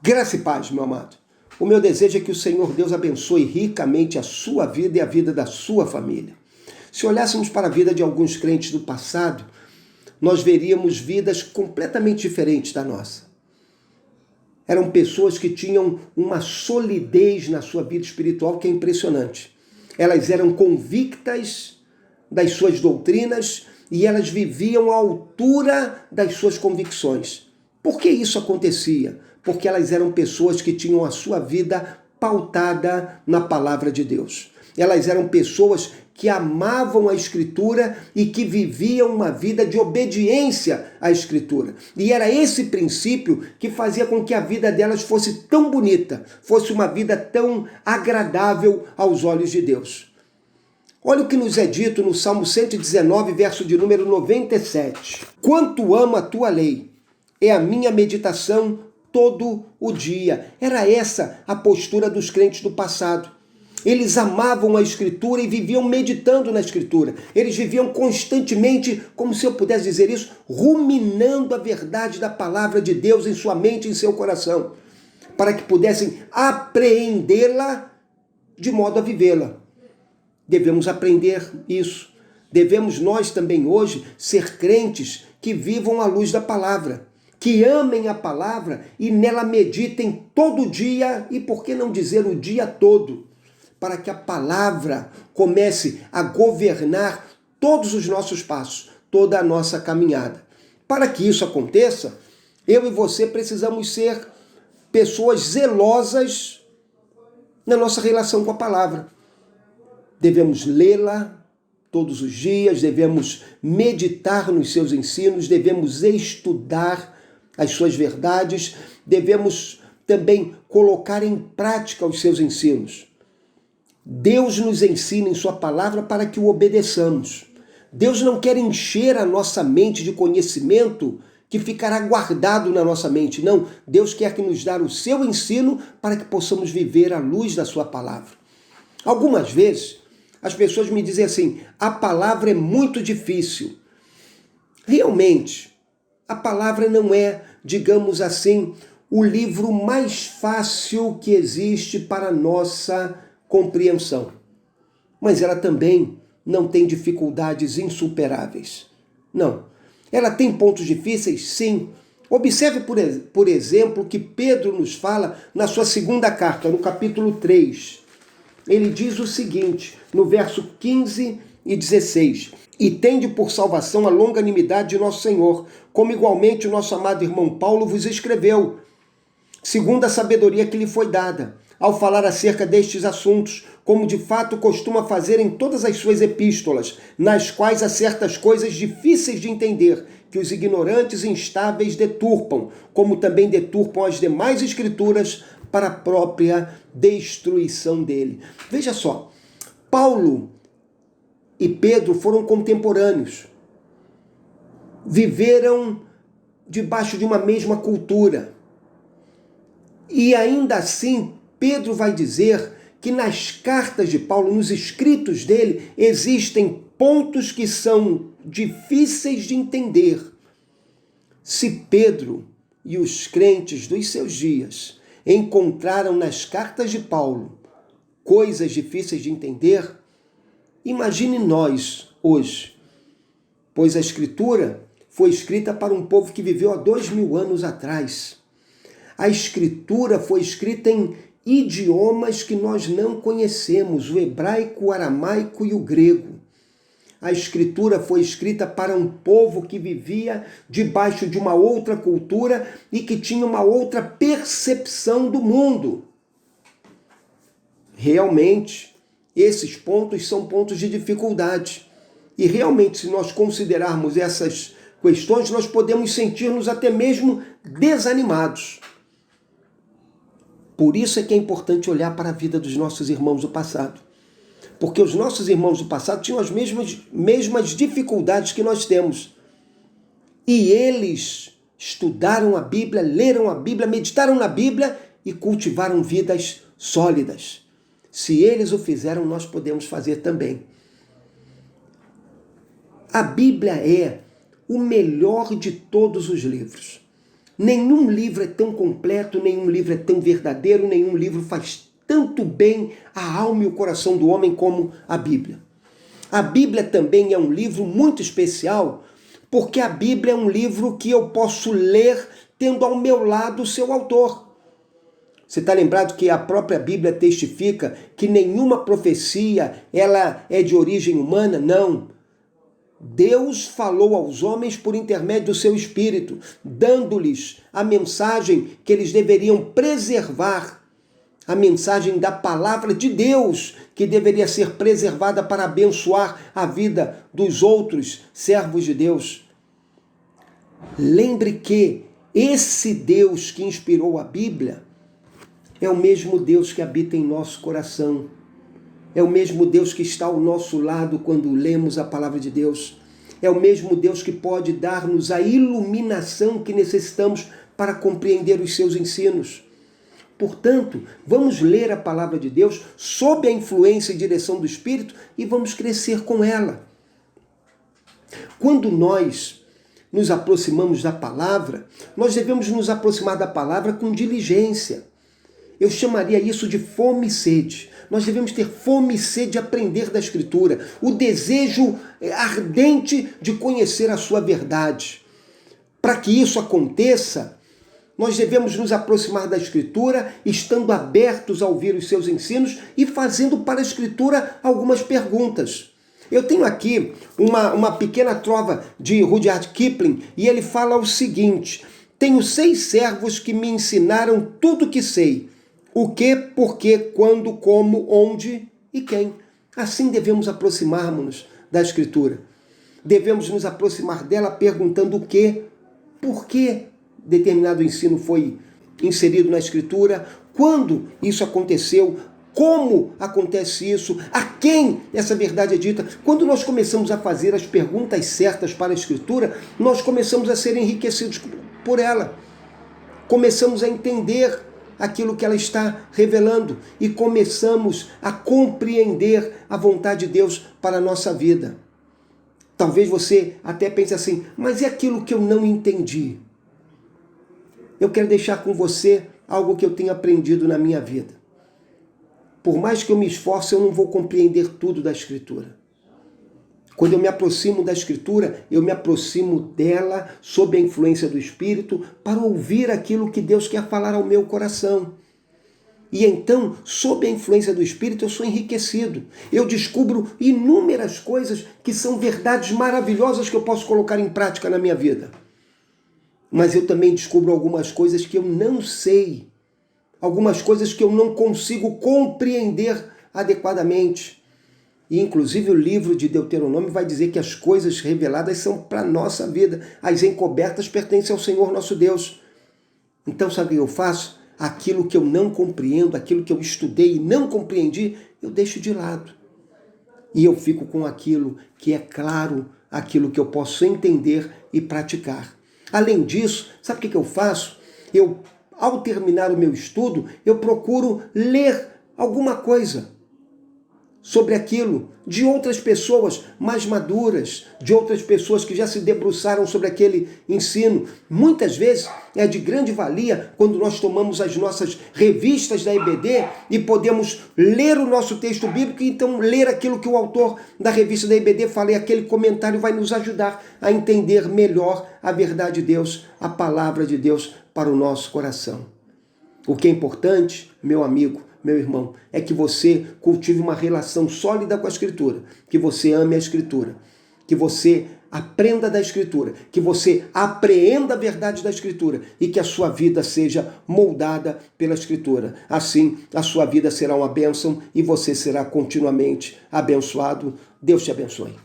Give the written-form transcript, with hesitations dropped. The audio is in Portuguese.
Graça e paz, meu amado. O meu desejo é que o Senhor Deus abençoe ricamente a sua vida e a vida da sua família. Se olhássemos para a vida de alguns crentes do passado, nós veríamos vidas completamente diferentes da nossa. Eram pessoas que tinham uma solidez na sua vida espiritual que é impressionante. Elas eram convictas das suas doutrinas e elas viviam à altura das suas convicções. Por que isso acontecia? Porque elas eram pessoas que tinham a sua vida pautada na palavra de Deus. Elas eram pessoas que amavam a Escritura e que viviam uma vida de obediência à Escritura. E era esse princípio que fazia com que a vida delas fosse tão bonita, fosse uma vida tão agradável aos olhos de Deus. Olha o que nos é dito no Salmo 119, verso de número 97. Quanto amo a tua lei, é a minha meditação todo o dia. Era essa a postura dos crentes do passado. Eles amavam a Escritura e viviam meditando na Escritura. Eles viviam constantemente, como se eu pudesse dizer isso, ruminando a verdade da palavra de Deus em sua mente e em seu coração, para que pudessem apreendê-la de modo a vivê-la. Devemos aprender isso. Devemos nós também hoje ser crentes que vivam à luz da palavra, que amem a palavra e nela meditem todo dia e, por que não dizer, o dia todo, para que a palavra comece a governar todos os nossos passos, toda a nossa caminhada. Para que isso aconteça, eu e você precisamos ser pessoas zelosas na nossa relação com a palavra. Devemos lê-la todos os dias, devemos meditar nos seus ensinos, devemos estudar as suas verdades, devemos também colocar em prática os seus ensinos. Deus nos ensina em sua palavra para que o obedeçamos. Deus não quer encher a nossa mente de conhecimento que ficará guardado na nossa mente. Não, Deus quer que nos dê o seu ensino para que possamos viver à luz da sua palavra. Algumas vezes, as pessoas me dizem assim, a palavra é muito difícil. Realmente, a palavra não é, digamos assim, o livro mais fácil que existe para a nossa compreensão. Mas ela também não tem dificuldades insuperáveis. Não. Ela tem pontos difíceis? Sim. Observe, por exemplo, o que Pedro nos fala na sua segunda carta, no capítulo 3. Ele diz o seguinte, no verso 15 e 16. E tende por salvação a longanimidade de nosso Senhor, como igualmente o nosso amado irmão Paulo vos escreveu, segundo a sabedoria que lhe foi dada, ao falar acerca destes assuntos, como de fato costuma fazer em todas as suas epístolas, nas quais há certas coisas difíceis de entender, que os ignorantes e instáveis deturpam, como também deturpam as demais escrituras para a própria destruição dele. Veja só, Paulo e Pedro foram contemporâneos, viveram debaixo de uma mesma cultura. E ainda assim, Pedro vai dizer que nas cartas de Paulo, nos escritos dele, existem pontos que são difíceis de entender. Se Pedro e os crentes dos seus dias encontraram nas cartas de Paulo coisas difíceis de entender, imagine nós hoje, pois a Escritura foi escrita para um povo que viveu há 2000 anos atrás. A Escritura foi escrita em idiomas que nós não conhecemos, o hebraico, o aramaico e o grego. A Escritura foi escrita para um povo que vivia debaixo de uma outra cultura e que tinha uma outra percepção do mundo. Realmente, esses pontos são pontos de dificuldade. E realmente, se nós considerarmos essas questões, nós podemos sentir-nos até mesmo desanimados. Por isso é que é importante olhar para a vida dos nossos irmãos do passado. Porque os nossos irmãos do passado tinham as mesmas dificuldades que nós temos. E eles estudaram a Bíblia, leram a Bíblia, meditaram na Bíblia e cultivaram vidas sólidas. Se eles o fizeram, nós podemos fazer também. A Bíblia é o melhor de todos os livros. Nenhum livro é tão completo, nenhum livro é tão verdadeiro, nenhum livro faz tanto bem à alma e o coração do homem como a Bíblia. A Bíblia também é um livro muito especial, porque a Bíblia é um livro que eu posso ler tendo ao meu lado o seu autor. Você está lembrado que a própria Bíblia testifica que nenhuma profecia ela é de origem humana? Não. Deus falou aos homens por intermédio do seu Espírito, dando-lhes a mensagem que eles deveriam preservar, a mensagem da palavra de Deus, que deveria ser preservada para abençoar a vida dos outros servos de Deus. Lembre que esse Deus que inspirou a Bíblia é o mesmo Deus que habita em nosso coração. É o mesmo Deus que está ao nosso lado quando lemos a palavra de Deus. É o mesmo Deus que pode dar-nos a iluminação que necessitamos para compreender os seus ensinos. Portanto, vamos ler a palavra de Deus sob a influência e direção do Espírito e vamos crescer com ela. Quando nós nos aproximamos da palavra, nós devemos nos aproximar da palavra com diligência. Eu chamaria isso de fome e sede. Nós devemos ter fome e sede de aprender da Escritura, o desejo ardente de conhecer a sua verdade. Para que isso aconteça, nós devemos nos aproximar da Escritura, estando abertos a ouvir os seus ensinos e fazendo para a Escritura algumas perguntas. Eu tenho aqui uma pequena trova de Rudyard Kipling e ele fala o seguinte: tenho 6 servos que me ensinaram tudo o que sei. O que, porquê, quando, como, onde e quem. Assim devemos aproximar-nos da Escritura. Devemos nos aproximar dela perguntando o que, por que determinado ensino foi inserido na Escritura, quando isso aconteceu, como acontece isso, a quem essa verdade é dita. Quando nós começamos a fazer as perguntas certas para a Escritura, nós começamos a ser enriquecidos por ela. Começamos a entender aquilo que ela está revelando e começamos a compreender a vontade de Deus para a nossa vida. Talvez você até pense assim, mas e aquilo que eu não entendi? Eu quero deixar com você algo que eu tenho aprendido na minha vida. Por mais que eu me esforce, eu não vou compreender tudo da Escritura. Quando eu me aproximo da Escritura, eu me aproximo dela sob a influência do Espírito para ouvir aquilo que Deus quer falar ao meu coração. E então, sob a influência do Espírito, eu sou enriquecido. Eu descubro inúmeras coisas que são verdades maravilhosas que eu posso colocar em prática na minha vida. Mas eu também descubro algumas coisas que eu não sei. Algumas coisas que eu não consigo compreender adequadamente. E inclusive o livro de Deuteronômio vai dizer que as coisas reveladas são para a nossa vida. As encobertas pertencem ao Senhor nosso Deus. Então sabe o que eu faço? Aquilo que eu não compreendo, aquilo que eu estudei e não compreendi, eu deixo de lado. E eu fico com aquilo que é claro, aquilo que eu posso entender e praticar. Além disso, sabe o que eu faço? Ao terminar o meu estudo, eu procuro ler alguma coisa sobre aquilo, de outras pessoas mais maduras, de outras pessoas que já se debruçaram sobre aquele ensino. Muitas vezes é de grande valia quando nós tomamos as nossas revistas da EBD e podemos ler o nosso texto bíblico e então ler aquilo que o autor da revista da EBD fala, e aquele comentário vai nos ajudar a entender melhor a verdade de Deus, a palavra de Deus para o nosso coração. O que é importante, meu amigo, meu irmão, é que você cultive uma relação sólida com a Escritura, que você ame a Escritura, que você aprenda da Escritura, que você apreenda a verdade da Escritura e que a sua vida seja moldada pela Escritura. Assim, a sua vida será uma bênção e você será continuamente abençoado. Deus te abençoe.